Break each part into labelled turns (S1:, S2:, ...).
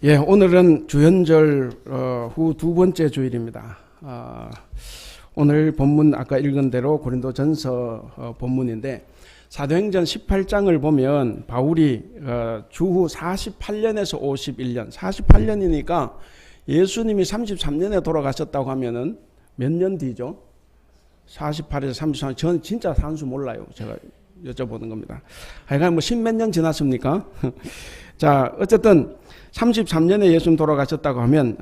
S1: 예, 오늘은 주현절 후 두 번째 주일입니다. 오늘 본문 아까 읽은 대로 고린도전서 본문인데 사도행전 18장을 보면 바울이 주후 48년에서 51년, 48년이니까 예수님이 33년에 돌아가셨다고 하면은 몇 년 뒤죠? 48에서 33년. 저는 진짜 산수 몰라요. 제가 여쭤보는 겁니다. 하여간 뭐 십몇 년 지났습니까? 자, 어쨌든 33년에 예수님 돌아가셨다고 하면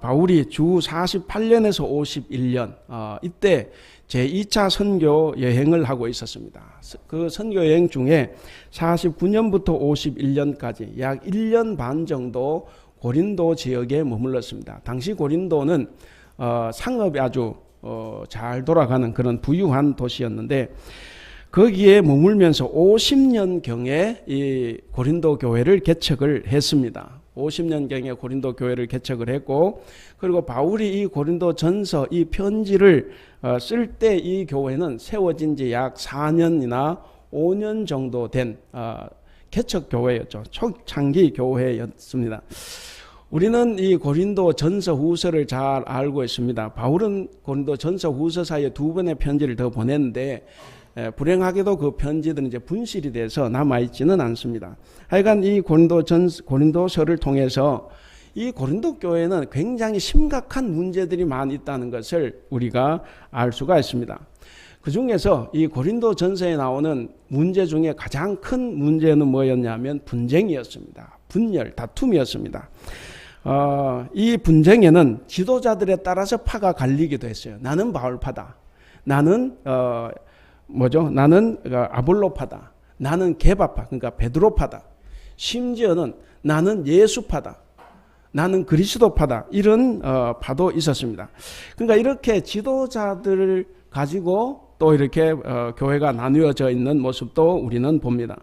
S1: 바울이 주 48년에서 51년 이때 제2차 선교 여행을 하고 있었습니다. 그 선교 여행 중에 49년부터 51년까지 약 1년 반 정도 고린도 지역에 머물렀습니다. 당시 고린도는 상업이 아주 잘 돌아가는 그런 부유한 도시였는데 거기에 머물면서 50년경에 이 고린도 교회를 개척을 했습니다. 50년경에 고린도 교회를 개척을 했고, 그리고 바울이 이 고린도 전서 이 편지를 쓸 때 이 교회는 세워진 지 약 4년이나 5년 정도 된 개척 교회였죠. 초창기 교회였습니다. 우리는 이 고린도 전서 후서를 잘 알고 있습니다. 바울은 고린도 전서 후서 사이에 두 번의 편지를 더 보냈는데 불행하게도 그 편지들은 이제 분실이 돼서 남아있지는 않습니다. 하여간 이 고린도서를 통해서 이 고린도 교회는 굉장히 심각한 문제들이 많이 있다는 것을 우리가 알 수가 있습니다. 그 중에서 이 고린도 전서에 나오는 문제 중에 가장 큰 문제는 뭐였냐면 분쟁이었습니다. 분열, 다툼이었습니다. 이 분쟁에는 지도자들에 따라서 파가 갈리기도 했어요. 나는 바울파다. 나는 나는 아볼로파다. 나는 게바파, 그러니까 베드로파다. 심지어는 나는 예수파다. 나는 그리스도파다. 이런 파도 있었습니다. 그러니까 이렇게 지도자들을 가지고 또 이렇게 교회가 나누어져 있는 모습도 우리는 봅니다.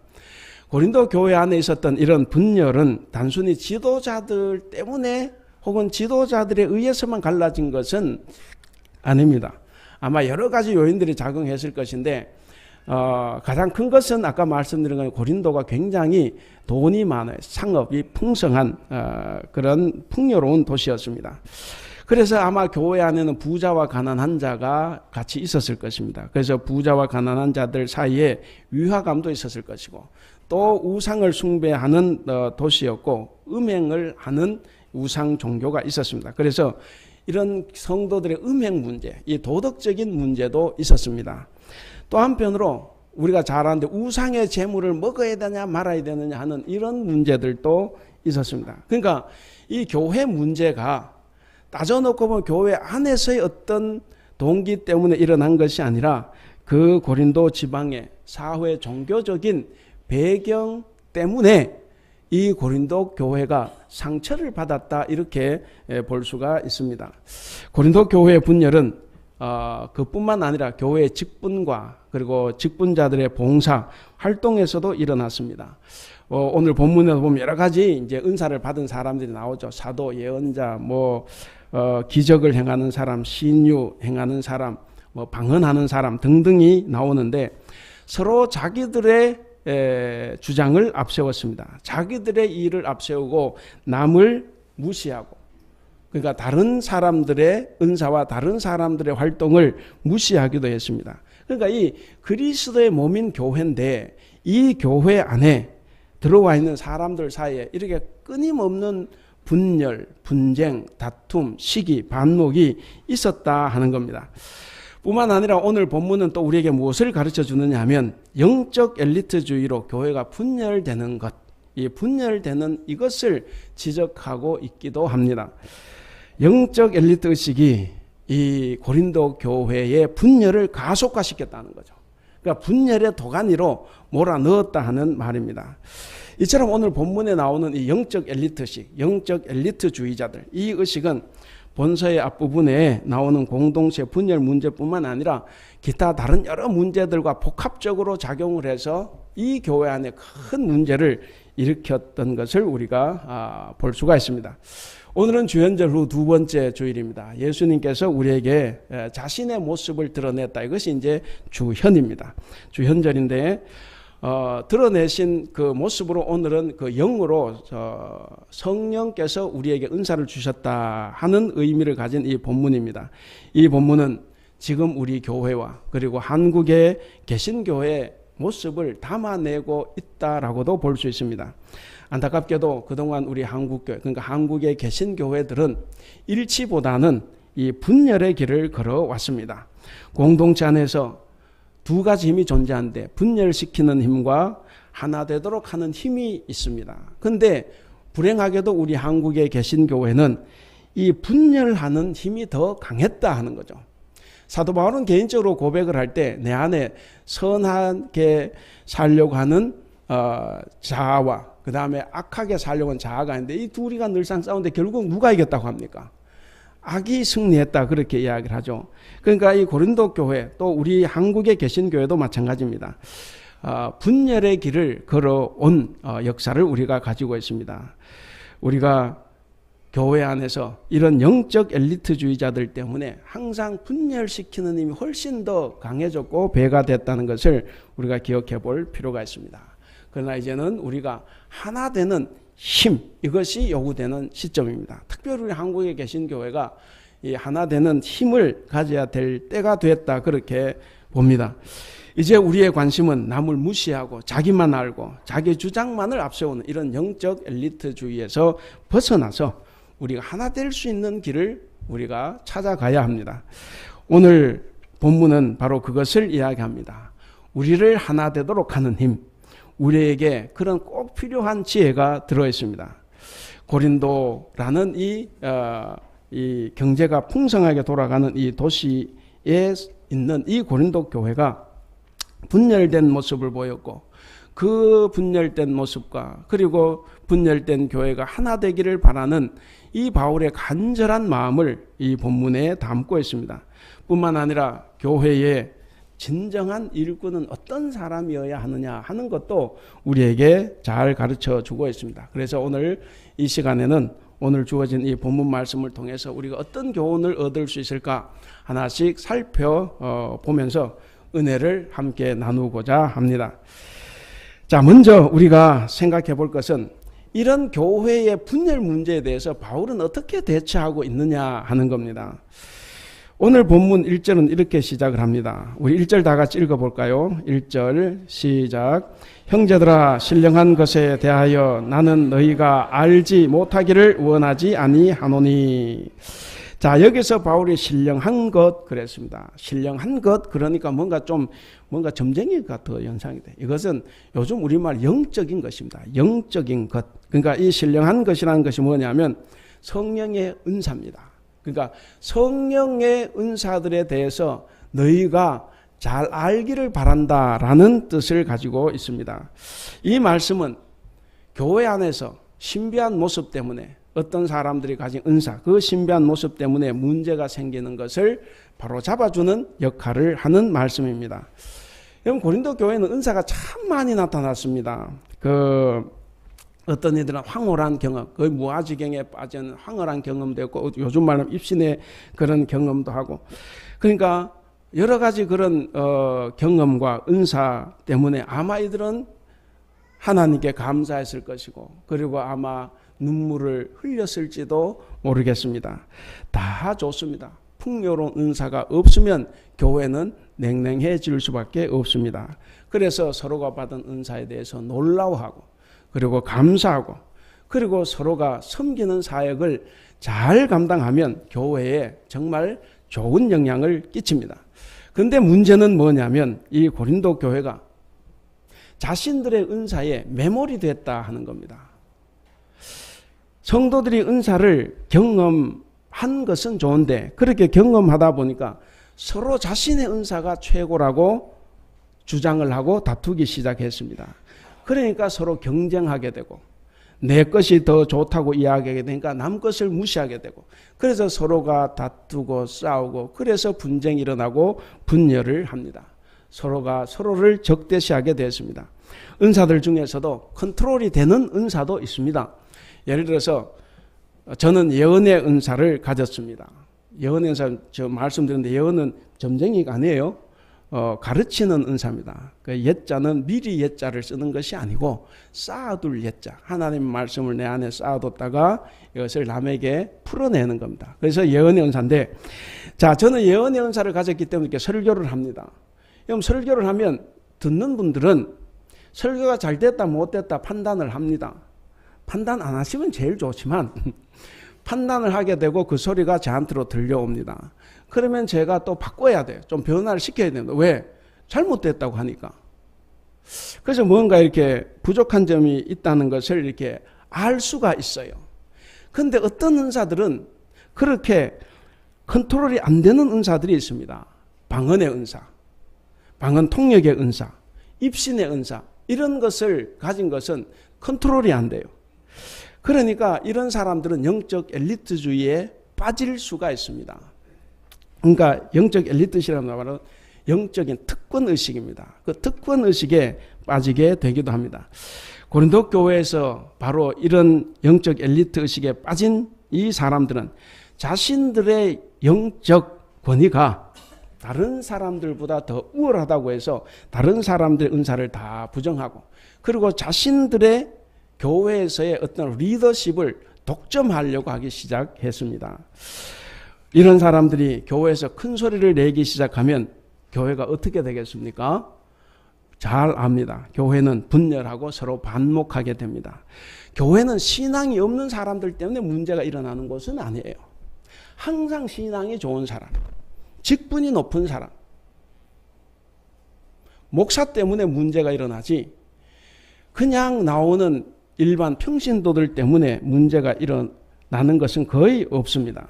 S1: 고린도 교회 안에 있었던 이런 분열은 단순히 지도자들 때문에 혹은 지도자들에 의해서만 갈라진 것은 아닙니다. 아마 여러 가지 요인들이 작용했을 것인데 가장 큰 것은 아까 말씀드린 건 고린도가 굉장히 돈이 많아요. 상업이 풍성한 그런 풍요로운 도시였습니다. 그래서 아마 교회 안에는 부자와 가난한 자가 같이 있었을 것입니다. 그래서 부자와 가난한 자들 사이에 위화감도 있었을 것이고 또 우상을 숭배하는 도시였고 음행을 하는 우상 종교가 있었습니다. 그래서 이런 성도들의 음행 문제, 이 도덕적인 문제도 있었습니다. 또 한편으로 우리가 잘 아는데 우상의 재물을 먹어야 되냐 말아야 되느냐 하는 이런 문제들도 있었습니다. 그러니까 이 교회 문제가 따져놓고 보면 교회 안에서의 어떤 동기 때문에 일어난 것이 아니라 그 고린도 지방의 사회 종교적인 배경 때문에 이 고린도 교회가 상처를 받았다 이렇게 볼 수가 있습니다. 고린도 교회의 분열은 그뿐만 아니라 교회의 직분과 그리고 직분자들의 봉사 활동에서도 일어났습니다. 오늘 본문에 보면 여러 가지 이제 은사를 받은 사람들이 나오죠. 사도, 예언자, 기적을 행하는 사람, 신유 행하는 사람, 방언하는 사람 등등이 나오는데 서로 자기들의 주장을 앞세웠습니다. 자기들의 일을 앞세우고 남을 무시하고, 그러니까 다른 사람들의 은사와 다른 사람들의 활동을 무시하기도 했습니다. 그러니까 이 그리스도의 몸인 교회인데 이 교회 안에 들어와 있는 사람들 사이에 이렇게 끊임없는 분열, 분쟁, 다툼, 시기, 반목이 있었다 하는 겁니다. 뿐만 아니라 오늘 본문은 또 우리에게 무엇을 가르쳐 주느냐 하면 영적 엘리트주의로 교회가 분열되는 것, 이 분열되는 이것을 지적하고 있기도 합니다. 영적 엘리트 의식이 이 고린도 교회의 분열을 가속화시켰다는 거죠. 그러니까 분열의 도가니로 몰아넣었다 하는 말입니다. 이처럼 오늘 본문에 나오는 이 영적 엘리트식, 영적 엘리트주의자들, 이 의식은 본서의 앞부분에 나오는 공동체 분열 문제뿐만 아니라 기타 다른 여러 문제들과 복합적으로 작용을 해서 이 교회 안에 큰 문제를 일으켰던 것을 우리가 볼 수가 있습니다. 오늘은 주현절 후 두 번째 주일입니다. 예수님께서 우리에게 자신의 모습을 드러냈다. 이것이 이제 주현입니다. 주현절인데 드러내신 그 모습으로 오늘은 그 영으로 성령께서 우리에게 은사를 주셨다 하는 의미를 가진 이 본문입니다. 이 본문은 지금 우리 교회와 그리고 한국의 개신교회의 모습을 담아내고 있다라고도 볼 수 있습니다. 안타깝게도 그동안 우리 한국교회, 그러니까 한국의 개신교회들은 일치보다는 이 분열의 길을 걸어왔습니다. 공동체 안에서 두 가지 힘이 존재하는데 분열시키는 힘과 하나 되도록 하는 힘이 있습니다. 그런데 불행하게도 우리 한국의 개신교회는 이 분열하는 힘이 더 강했다 하는 거죠. 사도 바울은 개인적으로 고백을 할 때 내 안에 선하게 살려고 하는 자아와 그 다음에 악하게 살려고 하는 자아가 있는데 이 둘이가 늘상 싸우는데 결국 누가 이겼다고 합니까? 악이 승리했다 그렇게 이야기를 하죠. 그러니까 이 고린도 교회 또 우리 한국에 계신 교회도 마찬가지입니다. 분열의 길을 걸어온 역사를 우리가 가지고 있습니다. 우리가 교회 안에서 이런 영적 엘리트주의자들 때문에 항상 분열시키는 힘이 훨씬 더 강해졌고 배가 됐다는 것을 우리가 기억해 볼 필요가 있습니다. 그러나 이제는 우리가 하나 되는 힘, 이것이 요구되는 시점입니다. 특별히 우리 한국에 계신 교회가 이 하나 되는 힘을 가져야 될 때가 됐다 그렇게 봅니다. 이제 우리의 관심은 남을 무시하고 자기만 알고 자기 주장만을 앞세우는 이런 영적 엘리트주의에서 벗어나서 우리가 하나 될 수 있는 길을 우리가 찾아가야 합니다. 오늘 본문은 바로 그것을 이야기합니다. 우리를 하나 되도록 하는 힘, 우리에게 그런 꼭 필요한 지혜가 들어있습니다. 고린도라는 이 경제가 풍성하게 돌아가는 이 도시에 있는 이 고린도 교회가 분열된 모습을 보였고 그 분열된 모습과 그리고 분열된 교회가 하나 되기를 바라는 이 바울의 간절한 마음을 이 본문에 담고 있습니다. 뿐만 아니라 교회의 진정한 일꾼은 어떤 사람이어야 하느냐 하는 것도 우리에게 잘 가르쳐 주고 있습니다. 그래서 오늘 이 시간에는 오늘 주어진 이 본문 말씀을 통해서 우리가 어떤 교훈을 얻을 수 있을까 하나씩 살펴보면서 은혜를 함께 나누고자 합니다. 자, 먼저 우리가 생각해 볼 것은 이런 교회의 분열 문제에 대해서 바울은 어떻게 대처하고 있느냐 하는 겁니다. 오늘 본문 1절은 이렇게 시작을 합니다. 우리 1절 다 같이 읽어볼까요? 1절 시작. 형제들아, 신령한 것에 대하여 나는 너희가 알지 못하기를 원하지 아니하노니. 자, 여기서 바울이 신령한 것 그랬습니다. 신령한 것 그러니까 뭔가 점쟁이가 더 연상이 돼. 이것은 요즘 우리말 영적인 것입니다. 영적인 것. 그러니까 이 신령한 것이라는 것이 뭐냐면 성령의 은사입니다. 그러니까 성령의 은사들에 대해서 너희가 잘 알기를 바란다라는 뜻을 가지고 있습니다. 이 말씀은 교회 안에서 신비한 모습 때문에 어떤 사람들이 가진 은사, 그 신비한 모습 때문에 문제가 생기는 것을 바로 잡아주는 역할을 하는 말씀입니다. 여러분, 고린도 교회는 은사가 참 많이 나타났습니다. 어떤 이들은 황홀한 경험, 거의 무아지경에 빠진 황홀한 경험도 있고 요즘 말로 입신의 그런 경험도 하고, 그러니까 여러 가지 그런 경험과 은사 때문에 아마 이들은 하나님께 감사했을 것이고 그리고 아마 눈물을 흘렸을지도 모르겠습니다. 다 좋습니다. 풍요로운 은사가 없으면 교회는 냉랭해질 수밖에 없습니다. 그래서 서로가 받은 은사에 대해서 놀라워하고 그리고 감사하고 그리고 서로가 섬기는 사역을 잘 감당하면 교회에 정말 좋은 영향을 끼칩니다. 그런데 문제는 뭐냐면 이 고린도 교회가 자신들의 은사에 매몰이 됐다 하는 겁니다. 성도들이 은사를 경험한 것은 좋은데 그렇게 경험하다 보니까 서로 자신의 은사가 최고라고 주장을 하고 다투기 시작했습니다. 그러니까 서로 경쟁하게 되고 내 것이 더 좋다고 이야기하게 되니까 남 것을 무시하게 되고 그래서 서로가 다투고 싸우고 그래서 분쟁이 일어나고 분열을 합니다. 서로가 서로를 적대시하게 되었습니다. 은사들 중에서도 컨트롤이 되는 은사도 있습니다. 예를 들어서 저는 예언의 은사를 가졌습니다. 예언의 은사 저 말씀드렸는데 예언은 점쟁이가 아니에요. 가르치는 은사입니다. 그 옛자는 미리 옛자를 쓰는 것이 아니고 쌓아둘 옛자. 하나님의 말씀을 내 안에 쌓아뒀다가 이것을 남에게 풀어내는 겁니다. 그래서 예언의 은사인데, 자, 저는 예언의 은사를 가졌기 때문에 이렇게 설교를 합니다. 그럼 설교를 하면 듣는 분들은 설교가 잘 됐다 못 됐다 판단을 합니다. 판단 안 하시면 제일 좋지만 판단을 하게 되고 그 소리가 저한테로 들려옵니다. 그러면 제가 또 바꿔야 돼요. 좀 변화를 시켜야 됩니다. 왜? 잘못됐다고 하니까. 그래서 뭔가 이렇게 부족한 점이 있다는 것을 이렇게 알 수가 있어요. 그런데 어떤 은사들은 그렇게 컨트롤이 안 되는 은사들이 있습니다. 방언의 은사, 방언 통역의 은사, 입신의 은사, 이런 것을 가진 것은 컨트롤이 안 돼요. 그러니까 이런 사람들은 영적 엘리트주의에 빠질 수가 있습니다. 그러니까 영적 엘리트시라는 말은 영적인 특권의식입니다. 그 특권의식에 빠지게 되기도 합니다. 고린도 교회에서 바로 이런 영적 엘리트의식에 빠진 이 사람들은 자신들의 영적 권위가 다른 사람들보다 더 우월하다고 해서 다른 사람들의 은사를 다 부정하고, 그리고 자신들의 교회에서의 어떤 리더십을 독점하려고 하기 시작했습니다. 이런 사람들이 교회에서 큰 소리를 내기 시작하면 교회가 어떻게 되겠습니까? 잘 압니다. 교회는 분열하고 서로 반목하게 됩니다. 교회는 신앙이 없는 사람들 때문에 문제가 일어나는 곳은 아니에요. 항상 신앙이 좋은 사람, 직분이 높은 사람, 목사 때문에 문제가 일어나지 그냥 나오는 일반 평신도들 때문에 문제가 일어나는 것은 거의 없습니다.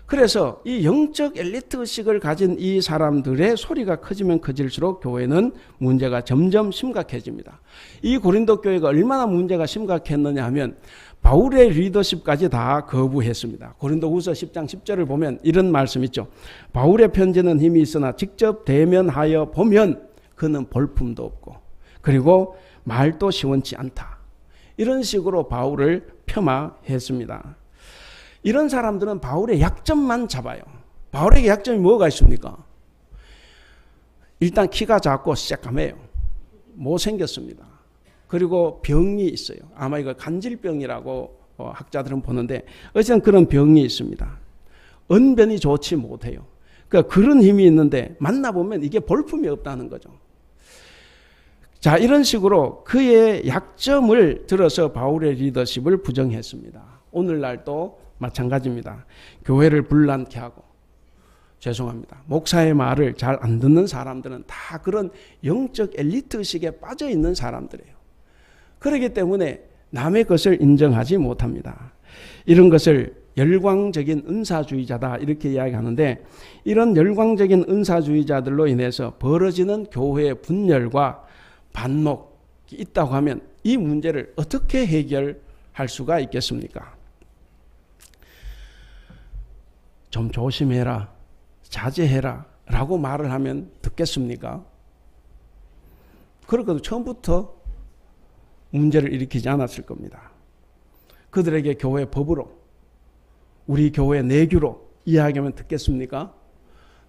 S1: 그래서 이 영적 엘리트 의식을 가진 이 사람들의 소리가 커지면 커질수록 교회는 문제가 점점 심각해집니다. 이 고린도 교회가 얼마나 문제가 심각했느냐 하면 바울의 리더십까지 다 거부했습니다. 고린도후서 10장 10절을 보면 이런 말씀 있죠. 바울의 편지는 힘이 있으나 직접 대면하여 보면 그는 볼품도 없고 그리고 말도 시원치 않다. 이런 식으로 바울을 폄하했습니다. 이런 사람들은 바울의 약점만 잡아요. 바울에게 약점이 뭐가 있습니까? 일단 키가 작고 새까매요. 못생겼습니다. 그리고 병이 있어요. 아마 이거 간질병이라고 학자들은 보는데 어쨌든 그런 병이 있습니다. 언변이 좋지 못해요. 그러니까 그런 힘이 있는데 만나보면 이게 볼품이 없다는 거죠. 자, 이런 식으로 그의 약점을 들어서 바울의 리더십을 부정했습니다. 오늘날도 마찬가지입니다. 교회를 분란케 하고, 죄송합니다, 목사의 말을 잘 안 듣는 사람들은 다 그런 영적 엘리트의식에 빠져 있는 사람들이에요. 그렇기 때문에 남의 것을 인정하지 못합니다. 이런 것을 열광적인 은사주의자다 이렇게 이야기하는데, 이런 열광적인 은사주의자들로 인해서 벌어지는 교회의 분열과 반목이 있다고 하면 이 문제를 어떻게 해결할 수가 있겠습니까? 좀 조심해라, 자제해라 라고 말을 하면 듣겠습니까? 그렇게도 처음부터 문제를 일으키지 않았을 겁니다. 그들에게 교회 법으로, 우리 교회 내규로 이야기하면 듣겠습니까?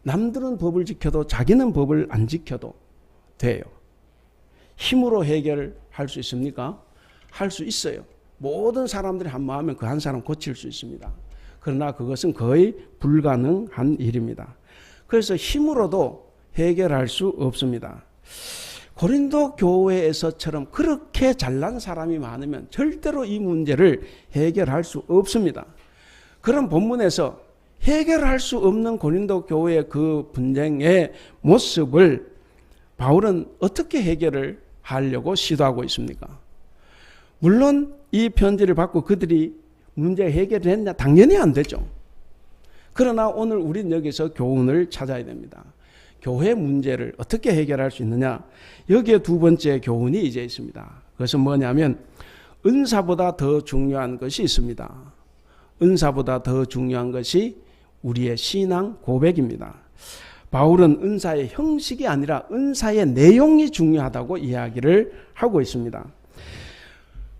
S1: 남들은 법을 지켜도 자기는 법을 안 지켜도 돼요. 힘으로 해결할 수 있습니까? 할 수 있어요. 모든 사람들이 한 마음이면 그 한 사람 고칠 수 있습니다. 그러나 그것은 거의 불가능한 일입니다. 그래서 힘으로도 해결할 수 없습니다. 고린도 교회에서처럼 그렇게 잘난 사람이 많으면 절대로 이 문제를 해결할 수 없습니다. 그런 본문에서 해결할 수 없는 고린도 교회의 그 분쟁의 모습을 바울은 어떻게 해결을 하려고 시도하고 있습니까? 물론 이 편지를 받고 그들이 문제 해결했냐? 당연히 안 되죠. 그러나 오늘 우리는 여기서 교훈을 찾아야 됩니다. 교회 문제를 어떻게 해결할 수 있느냐? 여기에 두 번째 교훈이 이제 있습니다. 그것은 뭐냐면 은사보다 더 중요한 것이 있습니다. 은사보다 더 중요한 것이 우리의 신앙 고백입니다. 바울은 은사의 형식이 아니라 은사의 내용이 중요하다고 이야기를 하고 있습니다.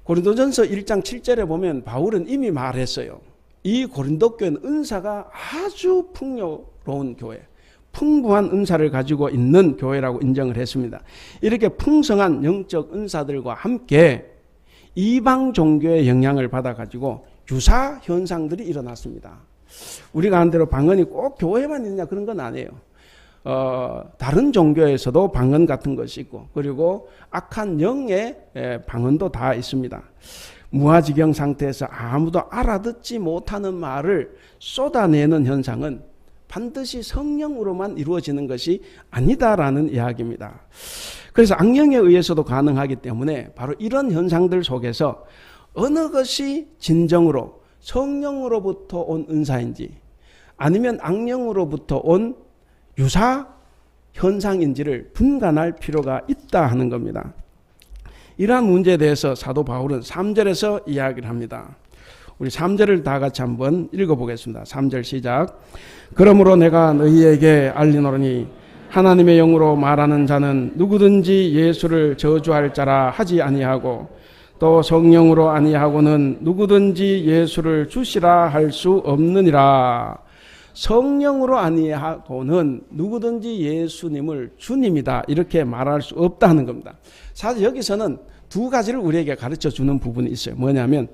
S1: 고린도전서 1장 7절에 보면 바울은 이미 말했어요. 이 고린도 교회는 은사가 아주 풍요로운 교회, 풍부한 은사를 가지고 있는 교회라고 인정을 했습니다. 이렇게 풍성한 영적 은사들과 함께 이방 종교의 영향을 받아가지고 유사 현상들이 일어났습니다. 우리가 한 대로 방언이 꼭 교회만 있느냐 그런 건 아니에요. 다른 종교에서도 방언 같은 것이 있고, 그리고 악한 영의 방언도 다 있습니다. 무아지경 상태에서 아무도 알아듣지 못하는 말을 쏟아내는 현상은 반드시 성령으로만 이루어지는 것이 아니다라는 이야기입니다. 그래서 악령에 의해서도 가능하기 때문에 바로 이런 현상들 속에서 어느 것이 진정으로 성령으로부터 온 은사인지 아니면 악령으로부터 온 유사 현상인지를 분간할 필요가 있다 하는 겁니다. 이러한 문제에 대해서 사도 바울은 3절에서 이야기를 합니다. 우리 3절을 다 같이 한번 읽어보겠습니다. 3절 시작. 그러므로 내가 너희에게 알리노니 하나님의 영으로 말하는 자는 누구든지 예수를 저주할 자라 하지 아니하고 또 성령으로 아니하고는 누구든지 예수를 주시라 할 수 없느니라. 성령으로 아니하고는 누구든지 예수님을 주님이다 이렇게 말할 수 없다는 겁니다. 사실 여기서는 두 가지를 우리에게 가르쳐 주는 부분이 있어요. 뭐냐면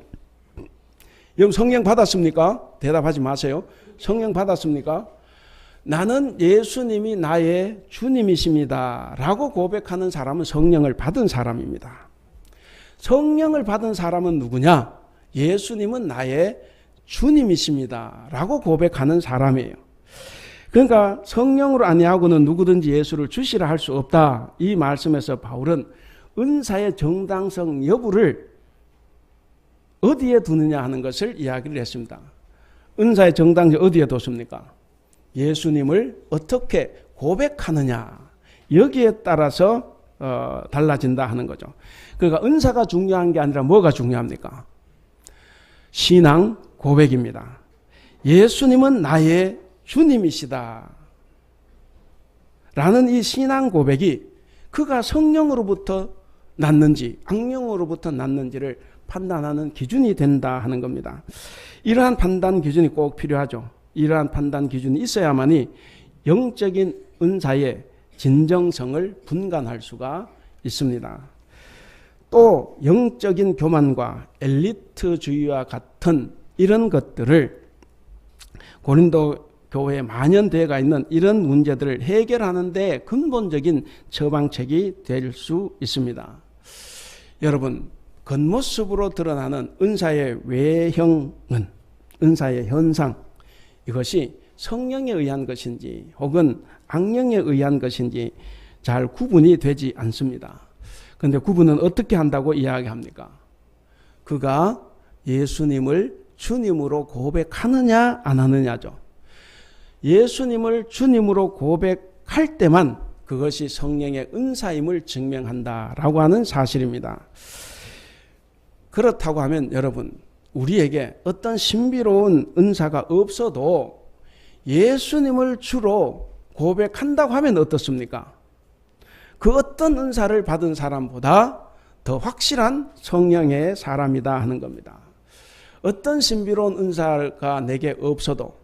S1: 여러분 성령 받았습니까? 대답하지 마세요. 성령 받았습니까? 나는 예수님이 나의 주님이십니다 라고 고백하는 사람은 성령을 받은 사람입니다. 성령을 받은 사람은 누구냐? 예수님은 나의 주님이십니다 라고 고백하는 사람이에요. 그러니까 성령으로 아니하고는 누구든지 예수를 주시라 할 수 없다. 이 말씀에서 바울은 은사의 정당성 여부를 어디에 두느냐 하는 것을 이야기를 했습니다. 은사의 정당성 어디에 뒀습니까? 예수님을 어떻게 고백하느냐 여기에 따라서 달라진다 하는 거죠. 그러니까 은사가 중요한 게 아니라 뭐가 중요합니까? 신앙 고백입니다. 예수님은 나의 주님이시다 라는 이 신앙 고백이 그가 성령으로부터 났는지 악령으로부터 났는지를 판단하는 기준이 된다 하는 겁니다. 이러한 판단 기준이 꼭 필요하죠. 이러한 판단 기준이 있어야만이 영적인 은사의 진정성을 분간할 수가 있습니다. 또 영적인 교만과 엘리트주의와 같은 이런 것들을 고린도 교회에 만연되어 있는 이런 문제들을 해결하는 데 근본적인 처방책이 될 수 있습니다. 여러분, 겉모습으로 드러나는 은사의 외형은, 은사의 현상, 이것이 성령에 의한 것인지 혹은 악령에 의한 것인지 잘 구분이 되지 않습니다. 그런데 구분은 어떻게 한다고 이야기합니까? 그가 예수님을 주님으로 고백하느냐 안 하느냐죠. 예수님을 주님으로 고백할 때만 그것이 성령의 은사임을 증명한다라고 하는 사실입니다. 그렇다고 하면 여러분, 우리에게 어떤 신비로운 은사가 없어도 예수님을 주로 고백한다고 하면 어떻습니까? 그 어떤 은사를 받은 사람보다 더 확실한 성령의 사람이다 하는 겁니다. 어떤 신비로운 은사가 내게 없어도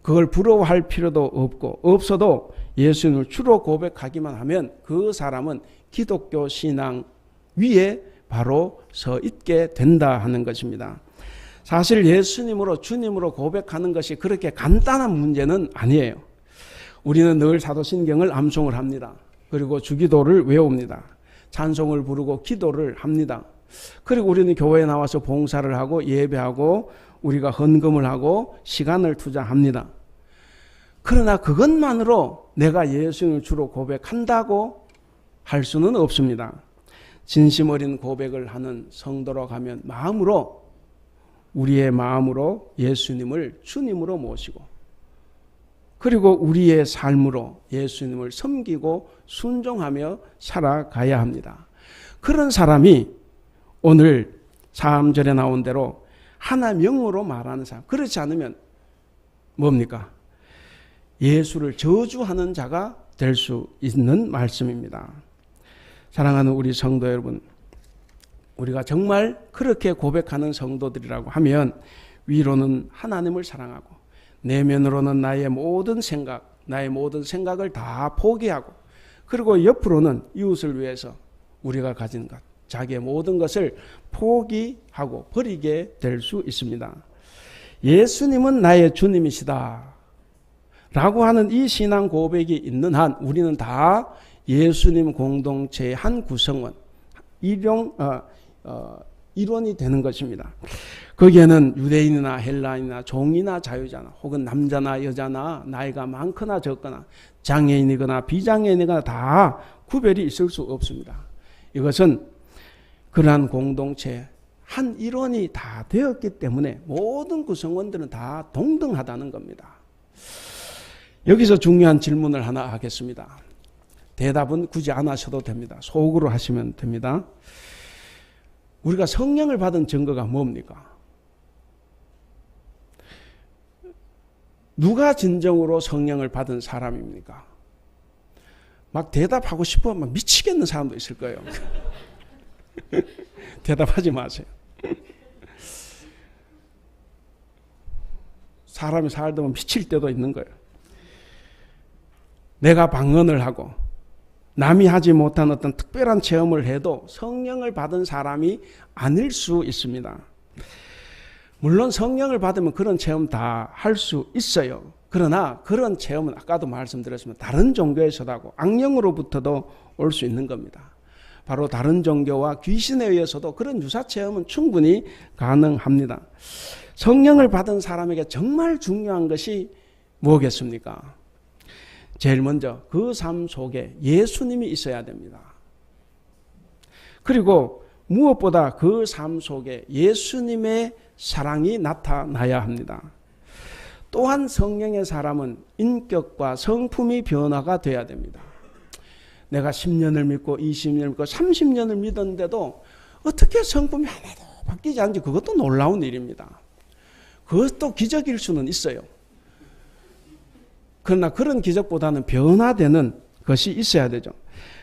S1: 그걸 부러워할 필요도 없고 없어도 예수님을 주로 고백하기만 하면 그 사람은 기독교 신앙 위에 바로 서 있게 된다 하는 것입니다. 사실 예수님으로 주님으로 고백하는 것이 그렇게 간단한 문제는 아니에요. 우리는 늘 사도신경을 암송을 합니다. 그리고 주기도를 외웁니다. 찬송을 부르고 기도를 합니다. 그리고 우리는 교회에 나와서 봉사를 하고 예배하고 우리가 헌금을 하고 시간을 투자합니다. 그러나 그것만으로 내가 예수님을 주로 고백한다고 할 수는 없습니다. 진심 어린 고백을 하는 성도로 가면 마음으로, 우리의 마음으로 예수님을 주님으로 모시고 그리고 우리의 삶으로 예수님을 섬기고 순종하며 살아가야 합니다. 그런 사람이 오늘 3절에 나온 대로 하나님 영으로 말하는 사람, 그렇지 않으면 뭡니까? 예수를 저주하는 자가 될 수 있는 말씀입니다. 사랑하는 우리 성도 여러분, 우리가 정말 그렇게 고백하는 성도들이라고 하면 위로는 하나님을 사랑하고 내면으로는 나의 모든 생각, 나의 모든 생각을 다 포기하고, 그리고 옆으로는 이웃을 위해서 우리가 가진 것, 자기의 모든 것을 포기하고 버리게 될 수 있습니다. 예수님은 나의 주님이시다 라고 하는 이 신앙 고백이 있는 한 우리는 다 예수님 공동체의 한 구성원, 일원이 되는 것입니다. 거기에는 유대인이나 헬라인이나 종이나 자유자나 혹은 남자나 여자나 나이가 많거나 적거나 장애인이거나 비장애인이거나 다 구별이 있을 수 없습니다. 이것은 그러한 공동체 한 일원이 다 되었기 때문에 모든 구성원들은 다 동등하다는 겁니다. 여기서 중요한 질문을 하나 하겠습니다. 대답은 굳이 안 하셔도 됩니다. 속으로 하시면 됩니다. 우리가 성령을 받은 증거가 뭡니까? 누가 진정으로 성령을 받은 사람입니까? 막 대답하고 싶어 막 미치겠는 사람도 있을 거예요. 대답하지 마세요. 사람이 살다 보면 미칠 때도 있는 거예요. 내가 방언을 하고 남이 하지 못한 어떤 특별한 체험을 해도 성령을 받은 사람이 아닐 수 있습니다. 물론 성령을 받으면 그런 체험 다 할 수 있어요. 그러나 그런 체험은 아까도 말씀드렸지만 다른 종교에서도 하고 악령으로부터도 올 수 있는 겁니다. 바로 다른 종교와 귀신에 의해서도 그런 유사 체험은 충분히 가능합니다. 성령을 받은 사람에게 정말 중요한 것이 뭐겠습니까? 제일 먼저 그 삶 속에 예수님이 있어야 됩니다. 그리고 무엇보다 그 삶 속에 예수님의 사랑이 나타나야 합니다. 또한 성령의 사람은 인격과 성품이 변화가 돼야 됩니다. 내가 10년을 믿고 20년을 믿고 30년을 믿었는데도 어떻게 성품이 하나도 바뀌지 않는지 그것도 놀라운 일입니다. 그것도 기적일 수는 있어요. 그러나 그런 기적보다는 변화되는 것이 있어야 되죠.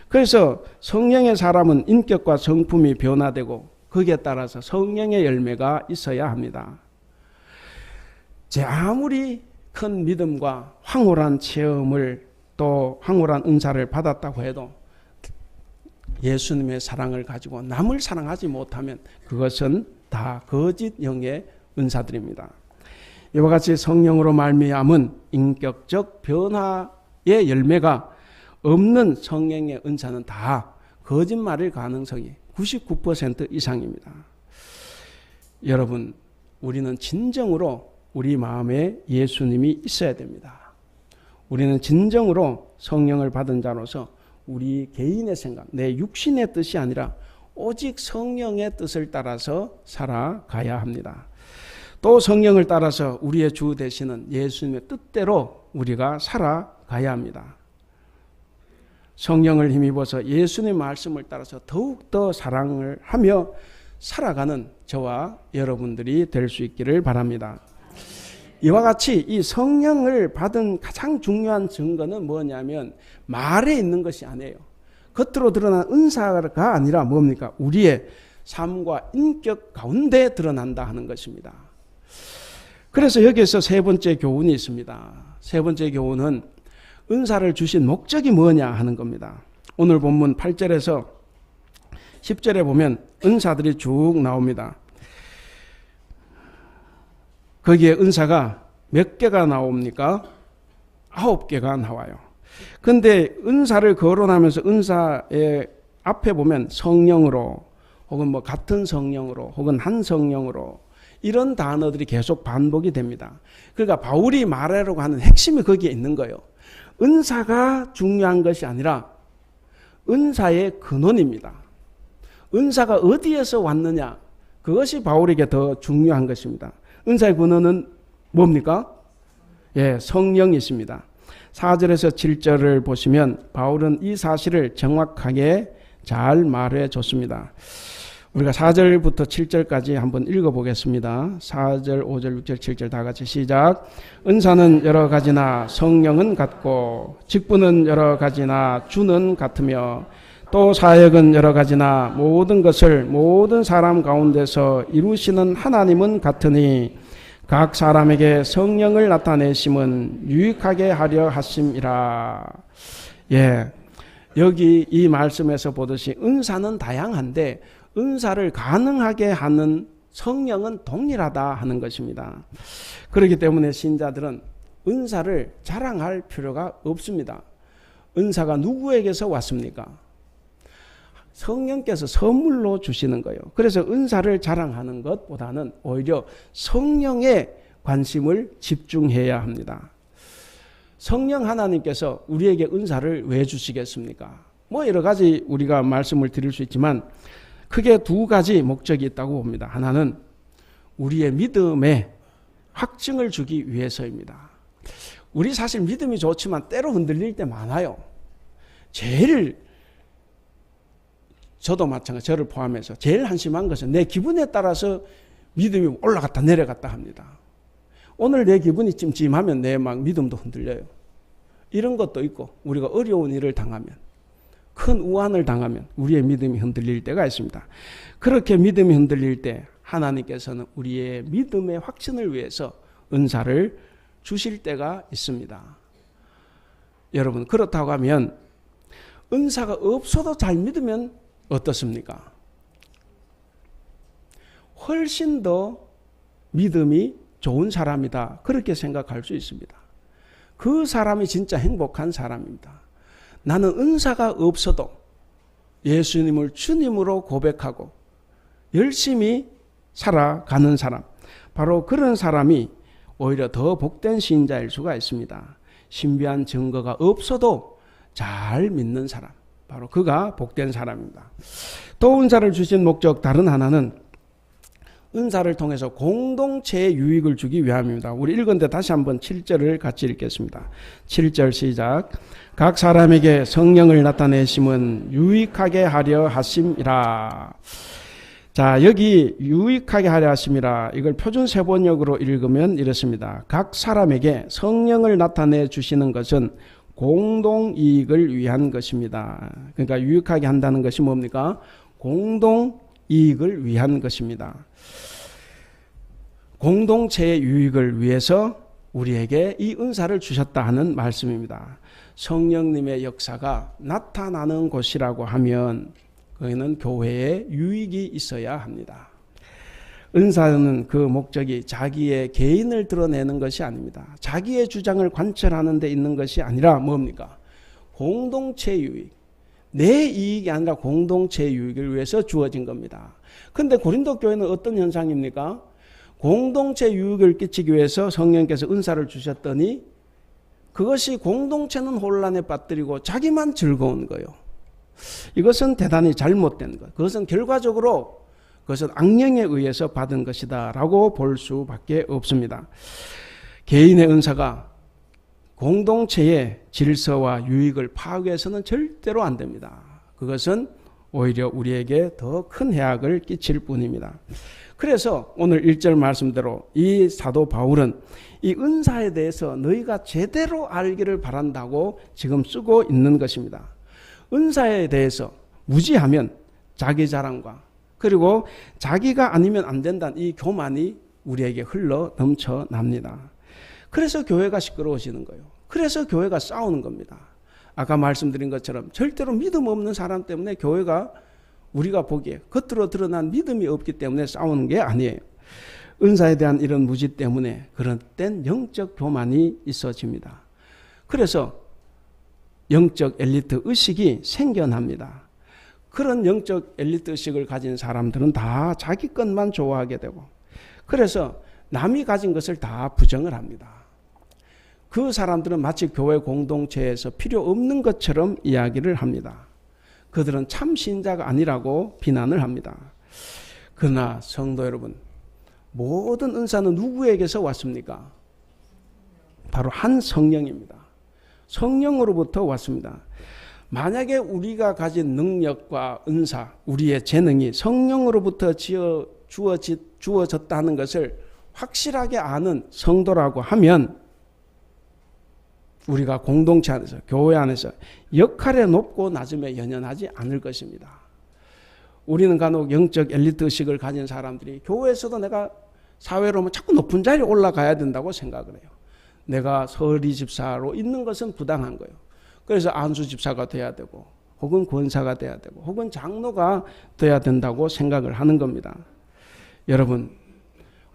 S1: 그래서 성령의 사람은 인격과 성품이 변화되고 거기에 따라서 성령의 열매가 있어야 합니다. 제 아무리 큰 믿음과 황홀한 체험을 또 황홀한 은사를 받았다고 해도 예수님의 사랑을 가지고 남을 사랑하지 못하면 그것은 다 거짓형의 은사들입니다. 이와 같이 성령으로 말미암은 인격적 변화의 열매가 없는 성령의 은사는 다 거짓말일 가능성이 99% 이상입니다. 여러분, 우리는 진정으로 우리 마음에 예수님이 있어야 됩니다. 우리는 진정으로 성령을 받은 자로서 우리 개인의 생각, 내 육신의 뜻이 아니라 오직 성령의 뜻을 따라서 살아가야 합니다. 또 성령을 따라서 우리의 주 되시는 예수님의 뜻대로 우리가 살아가야 합니다. 성령을 힘입어서 예수님의 말씀을 따라서 더욱더 사랑을 하며 살아가는 저와 여러분들이 될 수 있기를 바랍니다. 이와 같이 이 성령을 받은 가장 중요한 증거는 뭐냐면 말에 있는 것이 아니에요. 겉으로 드러난 은사가 아니라 뭡니까? 우리의 삶과 인격 가운데 드러난다 하는 것입니다. 그래서 여기에서 세 번째 교훈이 있습니다. 세 번째 교훈은 은사를 주신 목적이 뭐냐 하는 겁니다. 오늘 본문 8절에서 10절에 보면 은사들이 쭉 나옵니다. 거기에 은사가 몇 개가 나옵니까? 9개가 나와요. 근데 은사를 거론하면서 은사의 앞에 보면 성령으로 혹은 뭐 같은 성령으로 혹은 한 성령으로 이런 단어들이 계속 반복이 됩니다. 그러니까 바울이 말하려고 하는 핵심이 거기에 있는 거예요. 은사가 중요한 것이 아니라 은사의 근원입니다. 은사가 어디에서 왔느냐? 그것이 바울에게 더 중요한 것입니다. 은사의 근원은 뭡니까? 예, 성령이십니다. 4절에서 7절을 보시면 바울은 이 사실을 정확하게 잘 말해 줬습니다. 우리가 4절부터 7절까지 한번 읽어보겠습니다. 4절, 5절, 6절, 7절 다 같이 시작. 은사는 여러 가지나 성령은 같고 직분은 여러 가지나 주는 같으며 또 사역은 여러 가지나 모든 것을 모든 사람 가운데서 이루시는 하나님은 같으니 각 사람에게 성령을 나타내심은 유익하게 하려 하심이라. 예, 여기 이 말씀에서 보듯이 은사는 다양한데 은사를 가능하게 하는 성령은 동일하다 하는 것입니다. 그렇기 때문에 신자들은 은사를 자랑할 필요가 없습니다. 은사가 누구에게서 왔습니까? 성령께서 선물로 주시는 거예요. 그래서 은사를 자랑하는 것보다는 오히려 성령에 관심을 집중해야 합니다. 성령 하나님께서 우리에게 은사를 왜 주시겠습니까? 뭐 여러 가지 우리가 말씀을 드릴 수 있지만 크게 두 가지 목적이 있다고 봅니다. 하나는 우리의 믿음에 확증을 주기 위해서입니다. 우리 사실 믿음이 좋지만 때로 흔들릴 때 많아요. 저도 마찬가지, 저를 포함해서 제일 한심한 것은 내 기분에 따라서 믿음이 올라갔다 내려갔다 합니다. 오늘 내 기분이 찜찜하면 내 막 믿음도 흔들려요. 이런 것도 있고 우리가 어려운 일을 당하면, 큰 우환을 당하면 우리의 믿음이 흔들릴 때가 있습니다. 그렇게 믿음이 흔들릴 때 하나님께서는 우리의 믿음의 확신을 위해서 은사를 주실 때가 있습니다. 여러분, 그렇다고 하면 은사가 없어도 잘 믿으면 어떻습니까? 훨씬 더 믿음이 좋은 사람이다. 그렇게 생각할 수 있습니다. 그 사람이 진짜 행복한 사람입니다. 나는 은사가 없어도 예수님을 주님으로 고백하고 열심히 살아가는 사람, 바로 그런 사람이 오히려 더 복된 신자일 수가 있습니다. 신비한 증거가 없어도 잘 믿는 사람, 바로 그가 복된 사람입니다. 또 은사를 주신 목적 다른 하나는 은사를 통해서 공동체에 유익을 주기 위함입니다. 우리 읽은데 다시 한번 7절을 같이 읽겠습니다. 7절 시작. 각 사람에게 성령을 나타내심은 유익하게 하려 하심이라. 자, 여기 유익하게 하려 하심이라, 이걸 표준 세번역으로 읽으면 이렇습니다. 각 사람에게 성령을 나타내 주시는 것은 공동 이익을 위한 것입니다. 그러니까 유익하게 한다는 것이 뭡니까? 공동 이익을 위한 것입니다. 공동체의 유익을 위해서 우리에게 이 은사를 주셨다 하는 말씀입니다. 성령님의 역사가 나타나는 곳이라고 하면 거기는 교회에 유익이 있어야 합니다. 은사는 그 목적이 자기의 개인을 드러내는 것이 아닙니다. 자기의 주장을 관철하는 데 있는 것이 아니라 뭡니까? 공동체 유익. 내 이익이 아니라 공동체 유익을 위해서 주어진 겁니다. 그런데 고린도 교회는 어떤 현상입니까? 공동체 유익을 끼치기 위해서 성령께서 은사를 주셨더니 그것이 공동체는 혼란에 빠뜨리고 자기만 즐거운 거예요. 이것은 대단히 잘못된 것. 그것은 결과적으로 그것은 악령에 의해서 받은 것이다 라고 볼 수밖에 없습니다. 개인의 은사가 공동체의 질서와 유익을 파괴해서는 절대로 안 됩니다. 그것은 오히려 우리에게 더 큰 해악을 끼칠 뿐입니다. 그래서 오늘 1절 말씀대로 이 사도 바울은 이 은사에 대해서 너희가 제대로 알기를 바란다고 지금 쓰고 있는 것입니다. 은사에 대해서 무지하면 자기 자랑과 그리고 자기가 아니면 안 된다는 이 교만이 우리에게 흘러 넘쳐납니다. 그래서 교회가 시끄러워지는 거예요. 그래서 교회가 싸우는 겁니다. 아까 말씀드린 것처럼 절대로 믿음 없는 사람 때문에 교회가 우리가 보기에 겉으로 드러난 믿음이 없기 때문에 싸우는 게 아니에요. 은사에 대한 이런 무지 때문에 그런 땐 영적 교만이 있어집니다. 그래서 영적 엘리트 의식이 생겨납니다. 그런 영적 엘리트 의식을 가진 사람들은 다 자기 것만 좋아하게 되고, 그래서 남이 가진 것을 다 부정을 합니다. 그 사람들은 마치 교회 공동체에서 필요 없는 것처럼 이야기를 합니다. 그들은 참 신자가 아니라고 비난을 합니다. 그러나 성도 여러분, 모든 은사는 누구에게서 왔습니까? 바로 한 성령입니다. 성령으로부터 왔습니다. 만약에 우리가 가진 능력과 은사, 우리의 재능이 성령으로부터 주어졌다는 것을 확실하게 아는 성도라고 하면 우리가 공동체 안에서, 교회 안에서 역할의 높고 낮음에 연연하지 않을 것입니다. 우리는 간혹 영적 엘리트 의식을 가진 사람들이 교회에서도 내가 사회로 하면 자꾸 높은 자리에 올라가야 된다고 생각을 해요. 내가 서리 집사로 있는 것은 부당한 거예요. 그래서 안수 집사가 돼야 되고 혹은 권사가 돼야 되고 혹은 장로가 돼야 된다고 생각을 하는 겁니다. 여러분,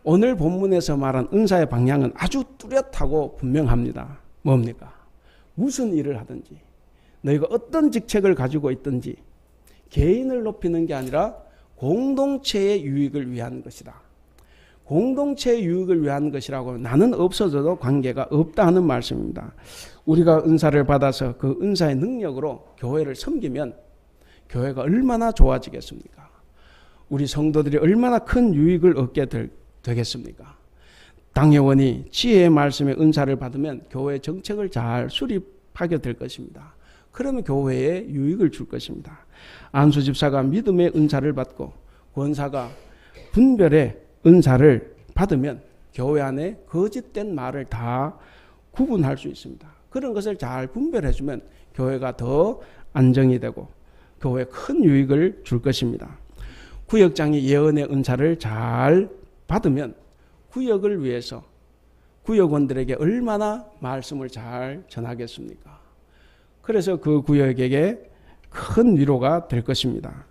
S1: 오늘 본문에서 말한 은사의 방향은 아주 뚜렷하고 분명합니다. 뭡니까? 무슨 일을 하든지 너희가 어떤 직책을 가지고 있든지 개인을 높이는 게 아니라 공동체의 유익을 위한 것이다. 공동체의 유익을 위한 것이라고 하면 나는 없어져도 관계가 없다 하는 말씀입니다. 우리가 은사를 받아서 그 은사의 능력으로 교회를 섬기면 교회가 얼마나 좋아지겠습니까? 우리 성도들이 얼마나 큰 유익을 얻게 되겠습니까? 당회원이 지혜의 말씀의 은사를 받으면 교회 정책을 잘 수립하게 될 것입니다. 그러면 교회에 유익을 줄 것입니다. 안수 집사가 믿음의 은사를 받고 권사가 분별의 은사를 받으면 교회 안에 거짓된 말을 다 구분할 수 있습니다. 그런 것을 잘 분별해주면 교회가 더 안정이 되고 교회에 큰 유익을 줄 것입니다. 구역장이 예언의 은사를 잘 받으면 구역을 위해서 구역원들에게 얼마나 말씀을 잘 전하겠습니까? 그래서 그 구역에게 큰 위로가 될 것입니다.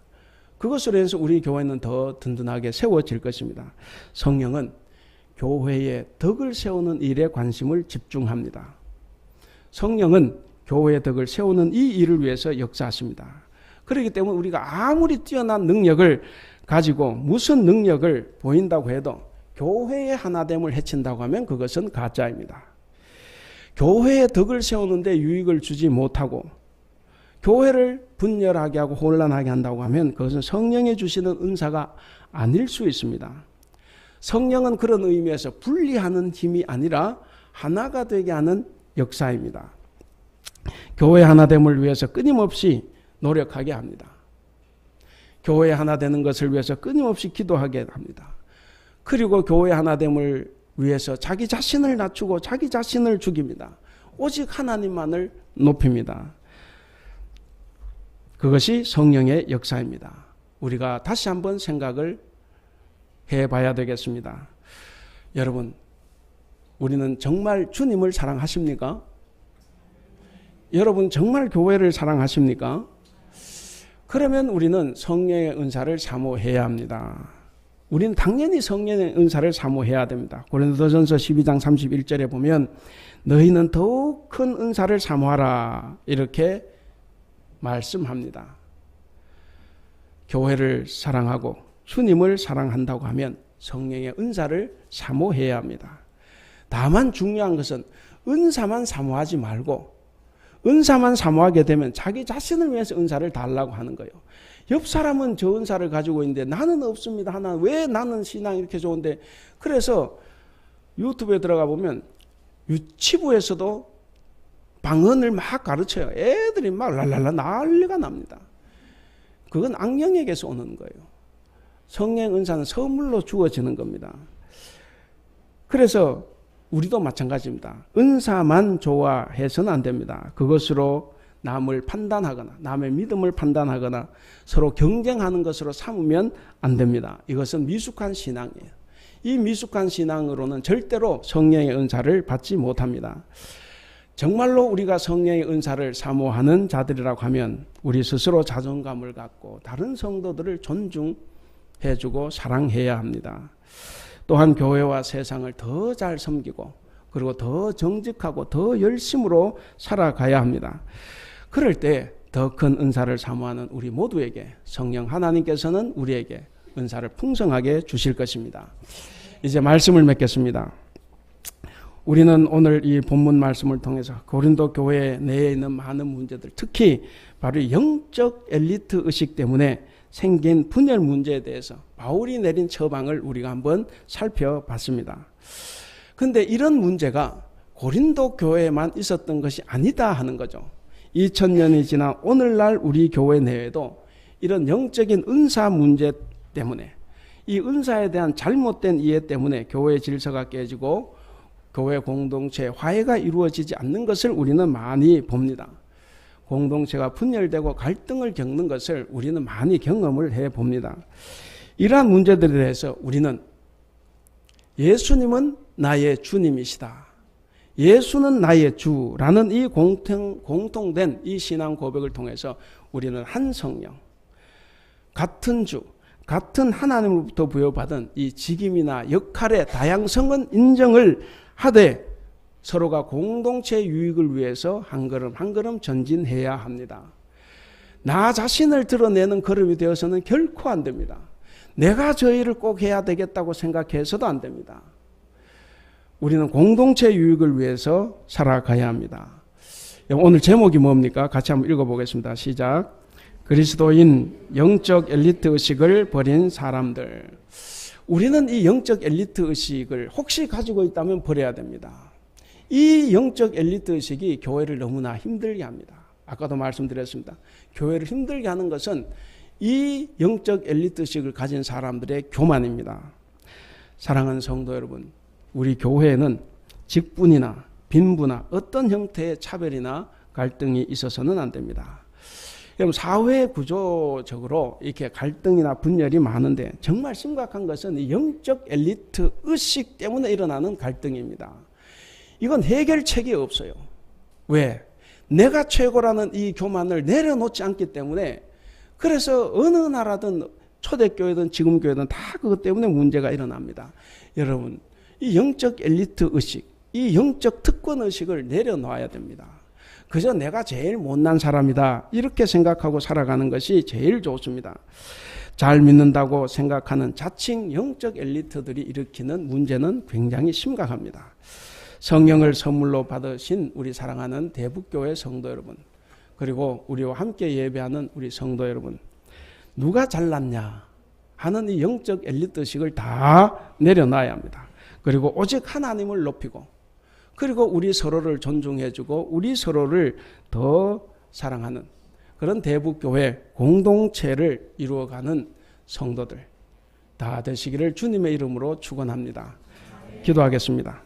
S1: 그것으로 해서 우리 교회는 더 든든하게 세워질 것입니다. 성령은 교회의 덕을 세우는 일에 관심을 집중합니다. 성령은 교회의 덕을 세우는 이 일을 위해서 역사하십니다. 그렇기 때문에 우리가 아무리 뛰어난 능력을 가지고 무슨 능력을 보인다고 해도 교회의 하나됨을 해친다고 하면 그것은 가짜입니다. 교회의 덕을 세우는데 유익을 주지 못하고 교회를 분열하게 하고 혼란하게 한다고 하면 그것은 성령이 주시는 은사가 아닐 수 있습니다. 성령은 그런 의미에서 분리하는 힘이 아니라 하나가 되게 하는 역사입니다. 교회 하나됨을 위해서 끊임없이 노력하게 합니다. 교회 하나 되는 것을 위해서 끊임없이 기도하게 합니다. 그리고 교회 하나됨을 위해서 자기 자신을 낮추고 자기 자신을 죽입니다. 오직 하나님만을 높입니다. 그것이 성령의 역사입니다. 우리가 다시 한번 생각을 해봐야 되겠습니다. 여러분, 우리는 정말 주님을 사랑하십니까? 여러분 정말 교회를 사랑하십니까? 그러면 우리는 성령의 은사를 사모해야 합니다. 우리는 당연히 성령의 은사를 사모해야 됩니다. 고린도전서 12장 31절에 보면 너희는 더욱 큰 은사를 사모하라 이렇게 말씀합니다. 교회를 사랑하고 주님을 사랑한다고 하면 성령의 은사를 사모해야 합니다. 다만 중요한 것은 은사만 사모하지 말고 은사만 사모하게 되면 자기 자신을 위해서 은사를 달라고 하는 거예요. 옆 사람은 저 은사를 가지고 있는데 나는 없습니다. 하나 왜 나는 신앙이 이렇게 좋은데. 그래서 유튜브에 들어가 보면 유치부에서도 방언을 막 가르쳐요. 애들이 막 랄랄라 난리가 납니다. 그건 악령에게서 오는 거예요. 성령 은사는 선물로 주어지는 겁니다. 그래서 우리도 마찬가지입니다. 은사만 좋아해서는 안 됩니다. 그것으로 남을 판단하거나 남의 믿음을 판단하거나 서로 경쟁하는 것으로 삼으면 안 됩니다. 이것은 미숙한 신앙이에요. 이 미숙한 신앙으로는 절대로 성령의 은사를 받지 못합니다. 정말로 우리가 성령의 은사를 사모하는 자들이라고 하면 우리 스스로 자존감을 갖고 다른 성도들을 존중해주고 사랑해야 합니다. 또한 교회와 세상을 더 잘 섬기고 그리고 더 정직하고 더 열심으로 살아가야 합니다. 그럴 때 더 큰 은사를 사모하는 우리 모두에게 성령 하나님께서는 우리에게 은사를 풍성하게 주실 것입니다. 이제 말씀을 맺겠습니다. 우리는 오늘 이 본문 말씀을 통해서 고린도 교회 내에 있는 많은 문제들, 특히 바로 영적 엘리트 의식 때문에 생긴 분열 문제에 대해서 바울이 내린 처방을 우리가 한번 살펴봤습니다. 그런데 이런 문제가 고린도 교회에만 있었던 것이 아니다 하는 거죠. 2000년이 지난 오늘날 우리 교회 내에도 이런 영적인 은사 문제 때문에 이 은사에 대한 잘못된 이해 때문에 교회 질서가 깨지고 교회 공동체 화해가 이루어지지 않는 것을 우리는 많이 봅니다. 공동체가 분열되고 갈등을 겪는 것을 우리는 많이 경험을 해봅니다. 이러한 문제들에 대해서 우리는 예수님은 나의 주님이시다. 예수는 나의 주라는 이 공통된 이 신앙 고백을 통해서 우리는 한 성령, 같은 주, 같은 하나님으로부터 부여받은 이 직임이나 역할의 다양성은 인정을 하되 서로가 공동체 유익을 위해서 한 걸음 한 걸음 전진해야 합니다. 나 자신을 드러내는 걸음이 되어서는 결코 안 됩니다. 내가 저 일을 꼭 해야 되겠다고 생각해서도 안 됩니다. 우리는 공동체 유익을 위해서 살아가야 합니다. 오늘 제목이 뭡니까? 같이 한번 읽어보겠습니다. 시작. 그리스도인 영적 엘리트 의식을 버린 사람들. 우리는 이 영적 엘리트 의식을 혹시 가지고 있다면 버려야 됩니다. 이 영적 엘리트 의식이 교회를 너무나 힘들게 합니다. 아까도 말씀드렸습니다. 교회를 힘들게 하는 것은 이 영적 엘리트 의식을 가진 사람들의 교만입니다. 사랑하는 성도 여러분, 우리 교회에는 직분이나 빈부나 어떤 형태의 차별이나 갈등이 있어서는 안 됩니다. 여러분, 사회 구조적으로 이렇게 갈등이나 분열이 많은데 정말 심각한 것은 이 영적 엘리트 의식 때문에 일어나는 갈등입니다. 이건 해결책이 없어요. 왜? 내가 최고라는 이 교만을 내려놓지 않기 때문에, 그래서 어느 나라든 초대교회든 지금 교회든 다 그것 때문에 문제가 일어납니다. 여러분, 이 영적 엘리트 의식, 이 영적 특권 의식을 내려놓아야 됩니다. 그저 내가 제일 못난 사람이다 이렇게 생각하고 살아가는 것이 제일 좋습니다. 잘 믿는다고 생각하는 자칭 영적 엘리트들이 일으키는 문제는 굉장히 심각합니다. 성령을 선물로 받으신 우리 사랑하는 대북교회 성도 여러분, 그리고 우리와 함께 예배하는 우리 성도 여러분, 누가 잘났냐 하는 이 영적 엘리트 의식을 다 내려놔야 합니다. 그리고 오직 하나님을 높이고, 그리고 우리 서로를 존중해주고 우리 서로를 더 사랑하는 그런 대북교회 공동체를 이루어가는 성도들 다 되시기를 주님의 이름으로 축원합니다. 기도하겠습니다.